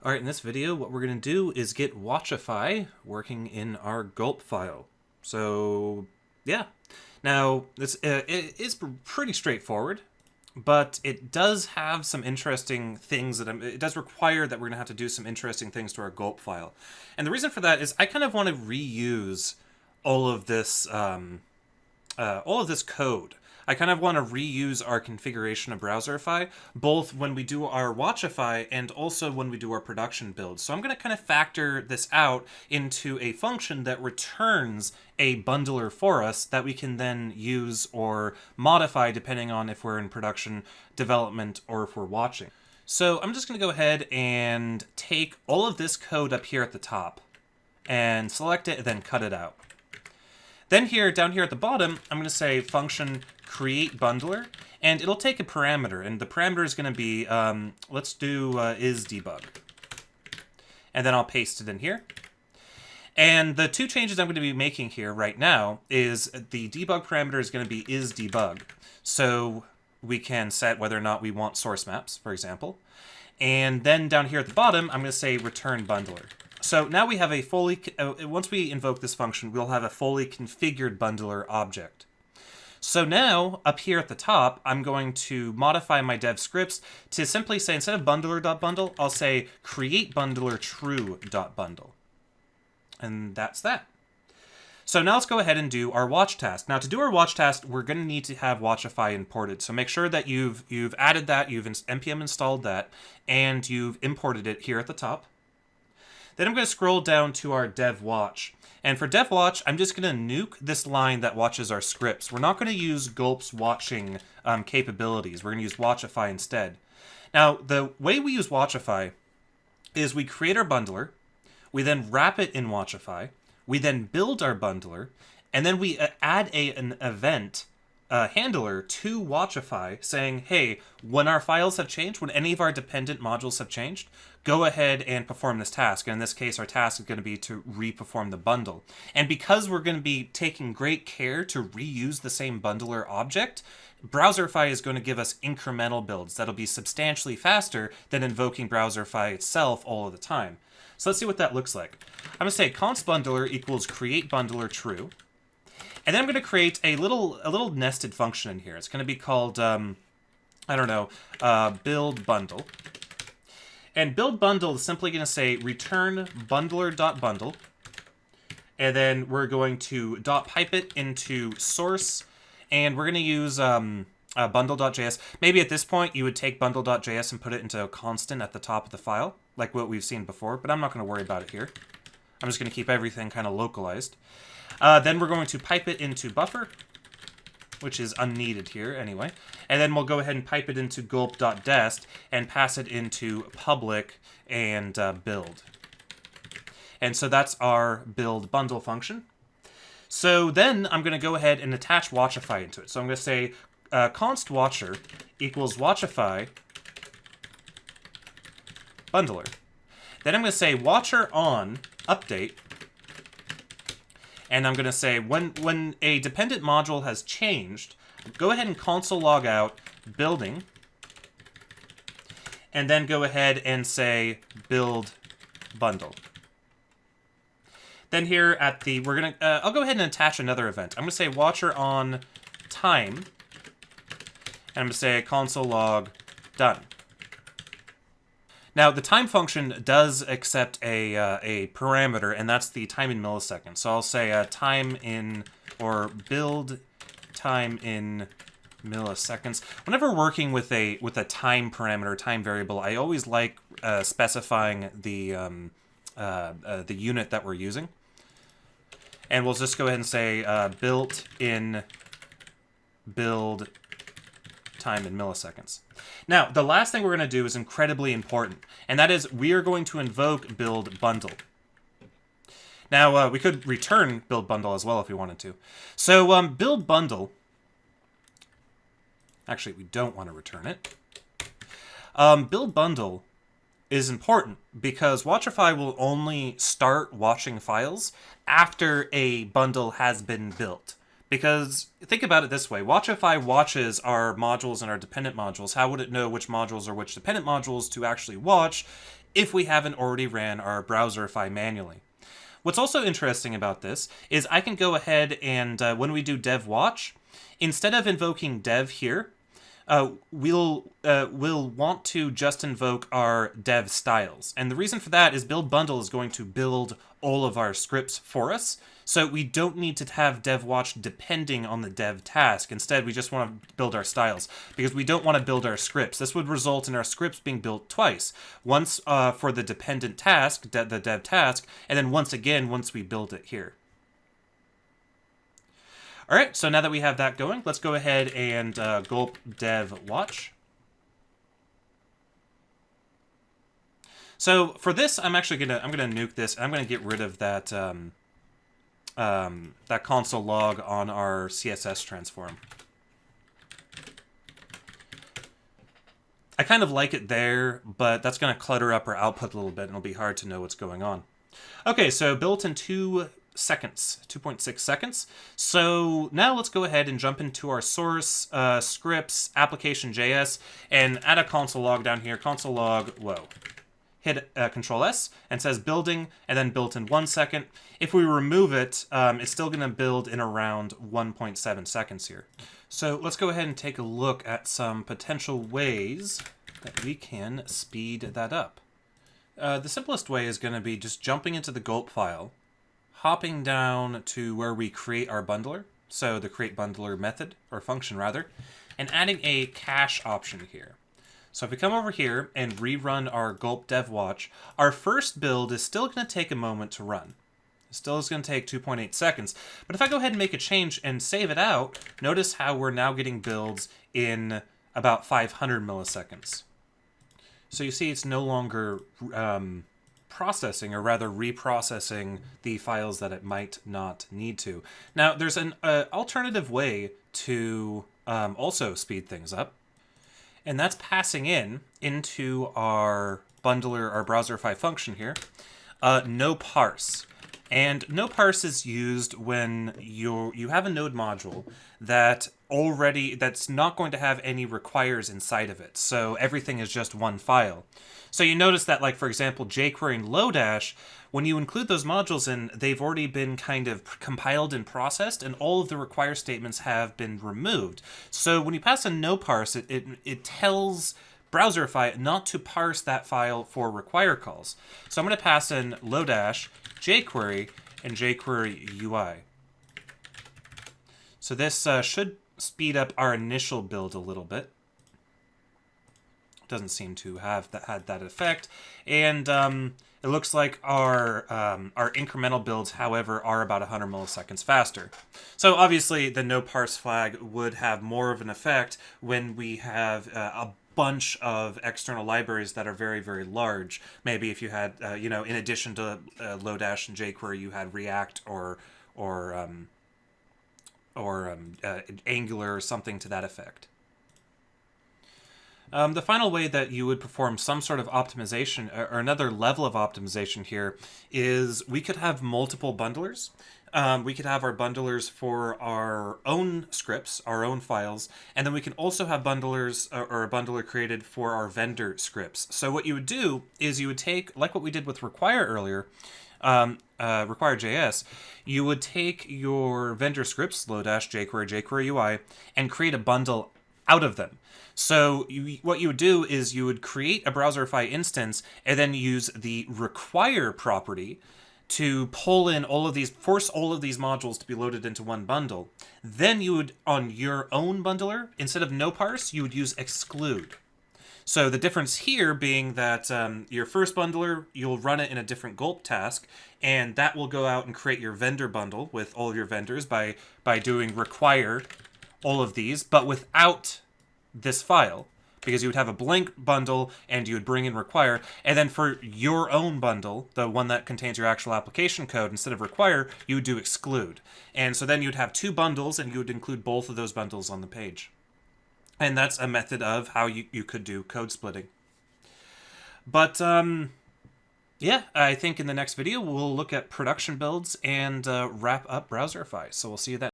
All right, in this video, what we're going to do is get Watchify working in our Gulp file. So, yeah. Now, this it is pretty straightforward, but it does have some interesting things that it does require that we're going to have to do some interesting things to our Gulp file. And the reason for that is I kind of want to reuse all of this code. I kind of want to reuse our configuration of Browserify, both when we do our Watchify and also when we do our production build. So I'm going to kind of factor this out into a function that returns a bundler for us that we can then use or modify depending on if we're in production development or if we're watching. So I'm just going to go ahead and take all of this code up here at the top and select it and then cut it out. Then here, down here at the bottom, I'm going to say function create bundler, and it'll take a parameter, and the parameter is going to be, let's do is debug. And then I'll paste it in here. And the two changes I'm going to be making here right now is the debug parameter is going to be is debug. So we can set whether or not we want source maps, for example. And then down here at the bottom, I'm going to say return bundler. So now we have a fully, once we invoke this function, we'll have a fully configured bundler object. So now, up here at the top, I'm going to modify my dev scripts to simply say, instead of bundler.bundle, I'll say create bundler true.bundle. And that's that. So now let's go ahead and do our watch task. Now to do our watch task, we're going to need to have Watchify imported. So make sure that you've added that, you've npm installed that, and you've imported it here at the top. Then I'm going to scroll down to our dev watch. And for dev watch, I'm just going to nuke this line that watches our scripts. We're not going to use Gulp's watching capabilities. We're going to use Watchify instead. Now, the way we use Watchify is we create our bundler, we then wrap it in Watchify, we then build our bundler, and then we add an event handler to Watchify saying, hey, when our files have changed, when any of our dependent modules have changed, go ahead and perform this task. And in this case, our task is going to be to re-perform the bundle. And because we're going to be taking great care to reuse the same bundler object, Browserify is going to give us incremental builds that'll be substantially faster than invoking Browserify itself all of the time. So let's see what that looks like. I'm going to say const bundler equals create bundler true. And then I'm going to create a little nested function in here. It's going to be called, build bundle. And build bundle is simply going to say return bundler.bundle. And then we're going to pipe it into source. And we're going to use bundle.js. Maybe at this point you would take bundle.js and put it into a constant at the top of the file, like what we've seen before. But I'm not going to worry about it here. I'm just going to keep everything kind of localized. Then we're going to pipe it into buffer, which is unneeded here anyway. And then we'll go ahead and pipe it into gulp.dest and pass it into public and build. And so that's our build bundle function. So then I'm going to go ahead and attach Watchify into it. So I'm going to say const watcher equals Watchify bundler. Then I'm going to say watcher on update. And I'm going to say when a dependent module has changed, go ahead and console log out building, and then go ahead and say build bundle. Then here at the, I'll go ahead and attach another event. I'm going to say watcher on time, and I'm going to say console log done. Now, the time function does accept a parameter, and that's the time in milliseconds. So I'll say time in, or build time in milliseconds. Whenever working with a time parameter, time variable, I always like specifying the unit that we're using. And we'll just go ahead and say built in build time in milliseconds. Now, the last thing we're going to do is incredibly important, and that is we are going to invoke build bundle. Now, we could return build bundle as well if we wanted to. So, build bundle, actually, we don't want to return it. Build bundle is important because Watchify will only start watching files after a bundle has been built. Because think about it this way, Watchify watches our modules and our dependent modules. How would it know which modules are which dependent modules to actually watch if we haven't already ran our Browserify manually. What's also interesting about this is I can go ahead and when we do dev watch, instead of invoking dev here, we'll want to just invoke our dev styles. And the reason for that is build bundle is going to build all of our scripts for us. So we don't need to have dev watch depending on the dev task. Instead, we just want to build our styles because we don't want to build our scripts. This would result in our scripts being built twice. Once for the dependent task, the dev task, and then once again once we build it here. All right, so now that we have that going, let's go ahead and gulp dev watch. So for this, I'm gonna nuke this, and I'm gonna get rid of that that console log on our CSS transform. I kind of like it there, but that's gonna clutter up our output a little bit, and it'll be hard to know what's going on. Okay, so built in 2 seconds, 2.6 seconds. So now let's go ahead and jump into our source scripts application.js and add a console log down here. Console log, whoa. Hit Control S and says building and then built in 1 second. If we remove it, it's still going to build in around 1.7 seconds here. So let's go ahead and take a look at some potential ways that we can speed that up. The simplest way is going to be just jumping into the gulp file, hopping down to where we create our bundler, so the create bundler method, or function rather, and adding a cache option here. So if we come over here and rerun our gulp dev watch, our first build is still going to take a moment to run. It still is going to take 2.8 seconds. But if I go ahead and make a change and save it out, notice how we're now getting builds in about 500 milliseconds. So you see it's no longer processing, or rather reprocessing the files that it might not need to. Now, there's an alternative way to also speed things up, and that's passing into our bundler, our Browserify function here, no parse. And no parse is used when you have a node module that's not going to have any requires inside of it. So everything is just one file. So you notice that, like, for example, jQuery and Lodash, when you include those modules in, they've already been kind of compiled and processed, and all of the require statements have been removed. So when you pass a no parse, it tells Browserify not to parse that file for require calls. So I'm going to pass in Lodash, jQuery, and jQuery UI. So this should speed up our initial build a little bit. Doesn't seem to have had that effect, and it looks like our incremental builds, however, are about 100 milliseconds faster. So obviously, the no parse flag would have more of an effect when we have a bunch of external libraries that are very, very large. Maybe if you had, in addition to Lodash and jQuery, you had React or Angular or something to that effect. The final way that you would perform some sort of optimization, or another level of optimization here, is we could have multiple bundlers. We could have our bundlers for our own scripts, our own files, and then we can also have bundlers, or a bundler created for our vendor scripts. So what you would do is you would take, like what we did with require earlier, require.js, you would take your vendor scripts, Lodash, jQuery, jQuery UI, and create a bundle out of them. So what you would do is you would create a Browserify instance and then use the require property to pull in force all of these modules to be loaded into one bundle. Then you would, on your own bundler, instead of no parse, you would use exclude. So the difference here being that your first bundler, you'll run it in a different gulp task, and that will go out and create your vendor bundle with all of your vendors by doing require all of these, but without this file, because you would have a blank bundle and you would bring in require, and then for your own bundle, the one that contains your actual application code, instead of require, you would do exclude. And so then you'd have two bundles, and you would include both of those bundles on the page. And that's a method of how you could do code splitting. But yeah, I think in the next video we'll look at production builds and wrap up Browserify. So we'll see you then.